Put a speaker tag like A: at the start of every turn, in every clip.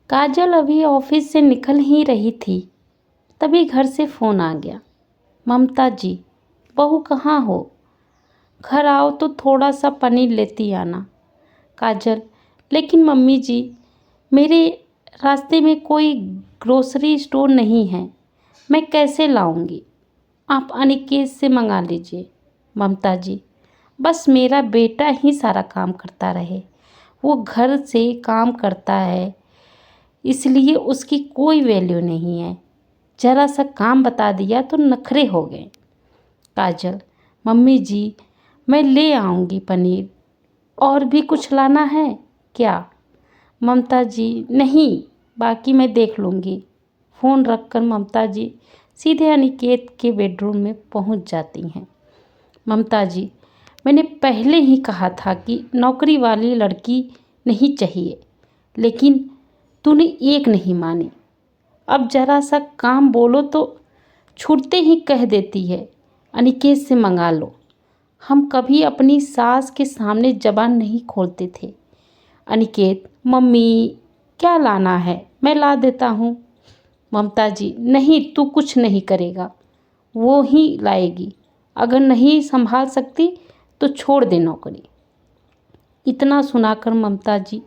A: काजल अभी ऑफिस से निकल ही रही थी, तभी घर से फ़ोन आ गया। ममता जी, बहू कहाँ हो? घर आओ तो थोड़ा सा पनीर लेती आना। काजल, लेकिन मम्मी जी, मेरे रास्ते में कोई ग्रोसरी स्टोर नहीं है, मैं कैसे लाऊंगी? आप अनिकेत से मंगा लीजिए। ममता जी, बस मेरा बेटा ही सारा काम करता रहे, वो घर से काम करता है, इसलिए उसकी कोई वैल्यू नहीं है। जरा सा काम बता दिया तो नखरे हो गए। काजल, मम्मी जी, मैं ले आऊँगी पनीर। और भी कुछ लाना है क्या? ममता जी, नहीं, बाकी मैं देख लूँगी। फ़ोन रखकर ममता जी सीधे अनिकेत के बेडरूम में पहुंच जाती हैं। ममता जी, मैंने पहले ही कहा था कि नौकरी वाली लड़की नहीं चाहिए, लेकिन तूने एक नहीं मानी। अब जरा सा काम बोलो तो छूटते ही कह देती है अनिकेत से मंगा लो। हम कभी अपनी सास के सामने जबान नहीं खोलते थे। अनिकेत, मम्मी क्या लाना है, मैं ला देता हूँ। ममता जी, नहीं, तू कुछ नहीं करेगा, वो ही लाएगी। अगर नहीं संभाल सकती तो छोड़ दे नौकरी। इतना सुनाकर ममता जी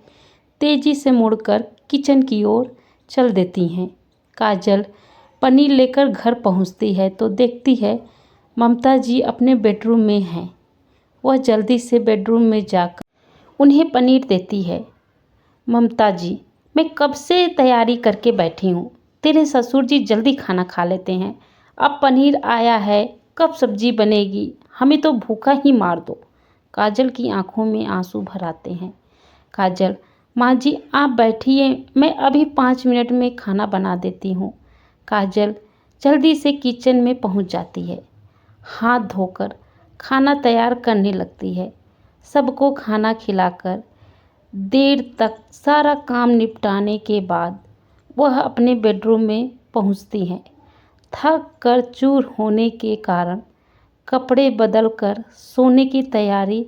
A: तेजी से मुड़कर किचन की ओर चल देती हैं। काजल पनीर लेकर घर पहुंचती है तो देखती है ममता जी अपने बेडरूम में हैं। वह जल्दी से बेडरूम में जाकर उन्हें पनीर देती है। ममता जी, मैं कब से तैयारी करके बैठी हूँ, तेरे ससुर जी जल्दी खाना खा लेते हैं। अब पनीर आया है, कब सब्जी बनेगी? हमें तो भूखा ही मार दो। काजल की आंखों में आंसू भर आते हैं। काजल, माँ जी आप बैठिए, मैं अभी 5 मिनट में खाना बना देती हूँ। काजल जल्दी से किचन में पहुँच जाती है। हाथ धोकर खाना तैयार करने लगती है। सबको खाना खिलाकर देर तक सारा काम निपटाने के बाद वह अपने बेडरूम में पहुंचती हैं। थक कर चूर होने के कारण कपड़े बदलकर सोने की तैयारी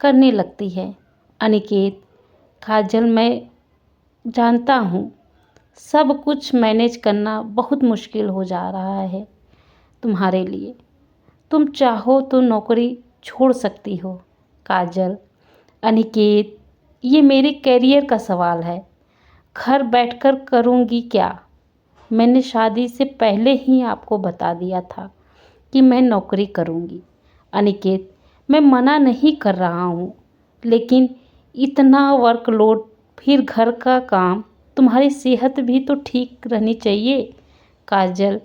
A: करने लगती है। अनिकेत, काजल, मैं जानता हूँ सब कुछ मैनेज करना बहुत मुश्किल हो जा रहा है तुम्हारे लिए। तुम चाहो तो नौकरी छोड़ सकती हो। काजल, अनिकेत, ये मेरे करियर का सवाल है, घर बैठकर करूँगी क्या? मैंने शादी से पहले ही आपको बता दिया था कि मैं नौकरी करूँगी। अनिकेत, मैं मना नहीं कर रहा हूँ, लेकिन इतना वर्कलोड, फिर घर का काम, तुम्हारी सेहत भी तो ठीक रहनी चाहिए। काजल,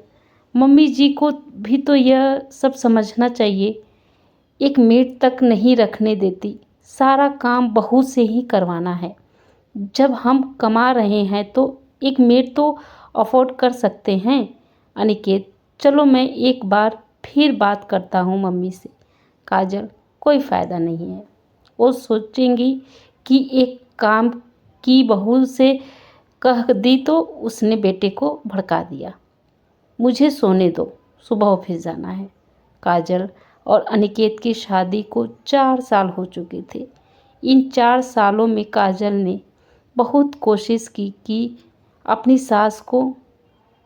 A: मम्मी जी को भी तो यह सब समझना चाहिए। एक मेड तक नहीं रखने देती, सारा काम बहू से ही करवाना है। जब हम कमा रहे हैं तो एक मेड तो अफोर्ड कर सकते हैं। अनिकेत, चलो मैं एक बार फिर बात करता हूँ मम्मी से। काजल, कोई फ़ायदा नहीं है, वो सोचेंगी कि एक काम की बहू से कह दी तो उसने बेटे को भड़का दिया। मुझे सोने दो, सुबह ऑफिस जाना है। काजल और अनिकेत की शादी को 4 साल हो चुके थे। इन 4 सालों में काजल ने बहुत कोशिश की कि अपनी सास को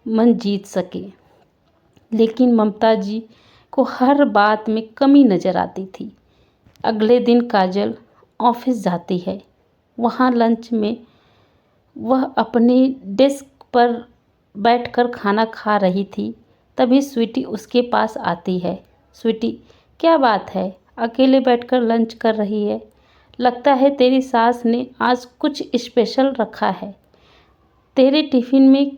A: मन जीत सके, लेकिन ममता जी को हर बात में कमी नज़र आती थी। अगले दिन काजल ऑफिस जाती है। वहाँ लंच में वह अपने डेस्क पर बैठकर खाना खा रही थी, तभी स्वीटी उसके पास आती है। स्वीटी, क्या बात है, अकेले बैठकर लंच कर रही है? लगता है तेरी सास ने आज कुछ स्पेशल रखा है तेरे टिफ़िन में।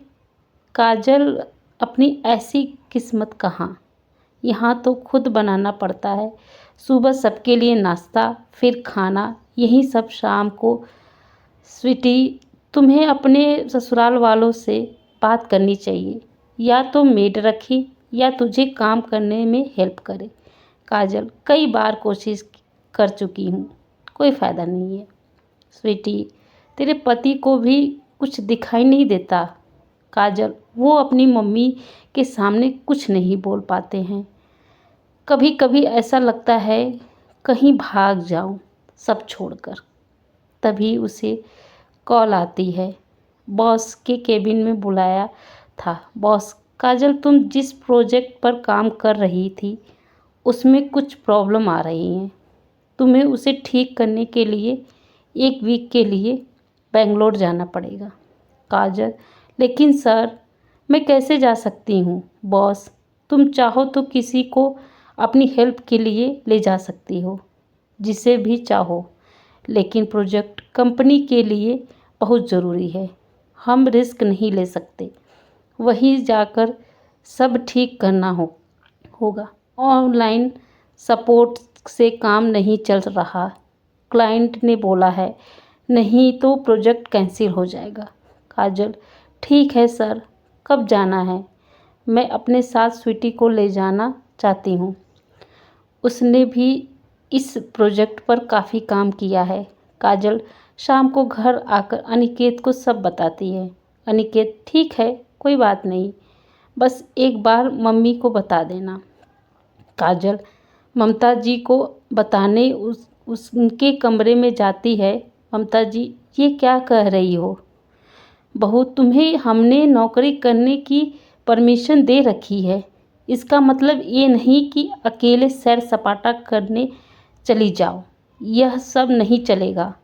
A: काजल, अपनी ऐसी किस्मत कहाँ, यहाँ तो खुद बनाना पड़ता है। सुबह सबके लिए नाश्ता, फिर खाना, यही सब शाम को। स्वीटी, तुम्हें अपने ससुराल वालों से बात करनी चाहिए, या तो मेड रखी या तुझे काम करने में हेल्प करे। काजल, कई बार कोशिश कर चुकी हूँ, कोई फ़ायदा नहीं है। स्वीटी, तेरे पति को भी कुछ दिखाई नहीं देता? काजल, वो अपनी मम्मी के सामने कुछ नहीं बोल पाते हैं। कभी कभी ऐसा लगता है कहीं भाग जाऊं सब छोड़कर। तभी उसे कॉल आती है। बॉस के केबिन में बुलाया था। बॉस, काजल तुम जिस प्रोजेक्ट पर काम कर रही थी उसमें कुछ प्रॉब्लम आ रही हैं। तुम्हें उसे ठीक करने के लिए 1 वीक के लिए बेंगलोर जाना पड़ेगा। काजल, लेकिन सर मैं कैसे जा सकती हूँ? बॉस, तुम चाहो तो किसी को अपनी हेल्प के लिए ले जा सकती हो, जिसे भी चाहो, लेकिन प्रोजेक्ट कंपनी के लिए बहुत ज़रूरी है। हम रिस्क नहीं ले सकते। वहीं जाकर सब ठीक करना होगा। ऑनलाइन सपोर्ट से काम नहीं चल रहा, क्लाइंट ने बोला है, नहीं तो प्रोजेक्ट कैंसिल हो जाएगा। काजल, ठीक है सर, कब जाना है? मैं अपने साथ स्वीटी को ले जाना चाहती हूँ। उसने भी इस प्रोजेक्ट पर काफ़ी काम किया है। काजल शाम को घर आकर अनिकेत को सब बताती है। अनिकेत, ठीक है, कोई बात नहीं, बस एक बार मम्मी को बता देना। काजल ममता जी को बताने उनके कमरे में जाती है। ममता जी, ये क्या कह रही हो बहू? तुम्हें हमने नौकरी करने की परमिशन दे रखी है। इसका मतलब ये नहीं कि अकेले सैर सपाटा करने चली जाओ। यह सब नहीं चलेगा।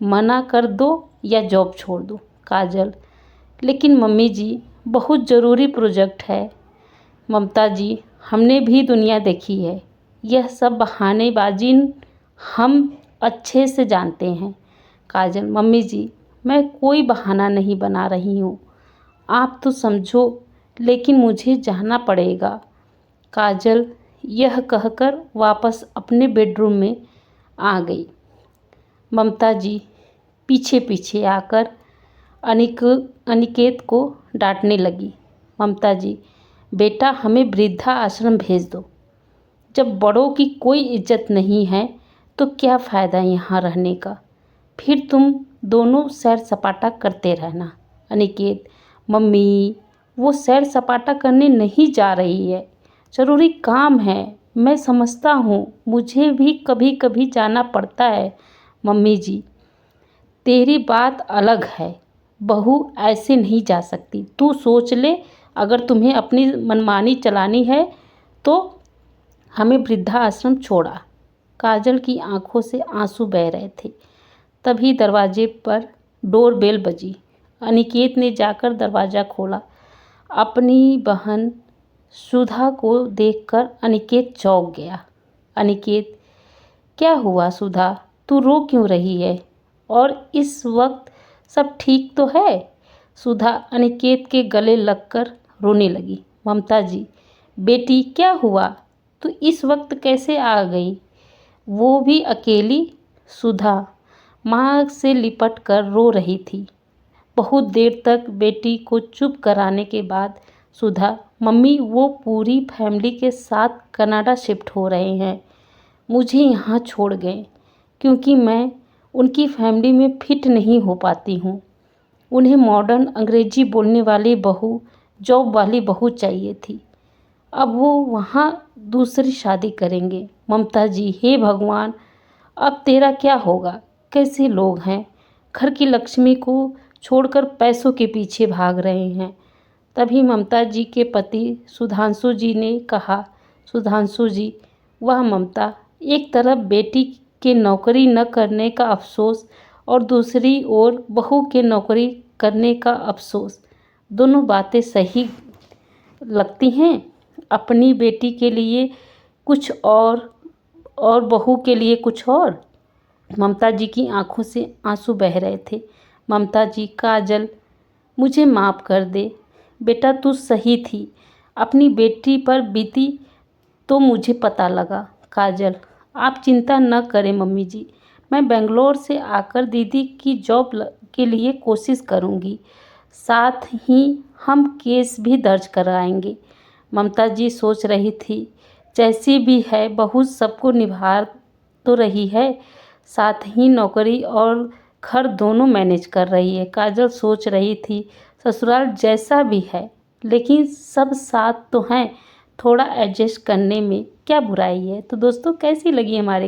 A: मना कर दो या जॉब छोड़ दो। काजल, लेकिन मम्मी जी, बहुत ज़रूरी प्रोजेक्ट है। ममता जी, हमने भी दुनिया देखी है। यह सब बहानेबाजी हम अच्छे से जानते हैं। काजल, मम्मी जी, मैं कोई बहाना नहीं बना रही हूँ। आप तो समझो, लेकिन मुझे जाना पड़ेगा। काजल यह कहकर वापस अपने बेडरूम में आ गई। ममता जी पीछे पीछे आकर अनिकेत को डांटने लगी। ममता जी, बेटा हमें वृद्धा आश्रम भेज दो। जब बड़ों की कोई इज्जत नहीं है तो क्या फ़ायदा यहाँ रहने का? फिर तुम दोनों सैर सपाटा करते रहना। अनिकेत, मम्मी, वो सैर सपाटा करने नहीं जा रही है, ज़रूरी काम है। मैं समझता हूँ, मुझे भी कभी कभी जाना पड़ता है। मम्मी जी, तेरी बात अलग है, बहू ऐसे नहीं जा सकती। तू सोच ले, अगर तुम्हें अपनी मनमानी चलानी है तो हमें वृद्धा आश्रम छोड़ा। काजल की आंखों से आंसू बह रहे थे। तभी दरवाजे पर डोर बेल बजी। अनिकेत ने जाकर दरवाज़ा खोला। अपनी बहन सुधा को देखकर अनिकेत चौंक गया। अनिकेत, क्या हुआ सुधा? तू रो क्यों रही है? और इस वक्त सब ठीक तो है? सुधा अनिकेत के गले लगकर रोने लगी। ममता जी, बेटी क्या हुआ? तू इस वक्त कैसे आ गई, वो भी अकेली? सुधा माँ से लिपट कर रो रही थी। बहुत देर तक बेटी को चुप कराने के बाद सुधा, मम्मी वो पूरी फैमिली के साथ कनाडा शिफ्ट हो रहे हैं। मुझे यहाँ छोड़ गए क्योंकि मैं उनकी फैमिली में फिट नहीं हो पाती हूँ। उन्हें मॉडर्न अंग्रेजी बोलने वाली बहू, जॉब वाली बहू चाहिए थी। अब वो वहाँ दूसरी शादी करेंगे। ममता जी, हे भगवान, अब तेरा क्या होगा? कैसे लोग हैं, घर की लक्ष्मी को छोड़कर पैसों के पीछे भाग रहे हैं। तभी ममता जी के पति सुधांशु जी ने कहा, सुधांशु जी, वह ममता, एक तरफ बेटी के नौकरी न करने का अफसोस और दूसरी ओर बहू के नौकरी करने का अफसोस, दोनों बातें सही लगती हैं। अपनी बेटी के लिए कुछ और बहू के लिए कुछ और। ममता जी की आंखों से आंसू बह रहे थे। ममता जी, काजल, मुझे माफ़ कर दे बेटा, तू सही थी। अपनी बेटी पर बीती तो मुझे पता लगा। काजल, आप चिंता न करें मम्मी जी, मैं बेंगलोर से आकर दीदी की जॉब के लिए कोशिश करूंगी। साथ ही हम केस भी दर्ज कराएंगे। ममता जी सोच रही थी, जैसी भी है बहू सबको निभा तो रही है, साथ ही नौकरी और घर दोनों मैनेज कर रही है। काजल सोच रही थी, ससुराल जैसा भी है लेकिन सब साथ तो हैं, थोड़ा एडजस्ट करने में क्या बुराई है। तो दोस्तों, कैसी लगी हमारे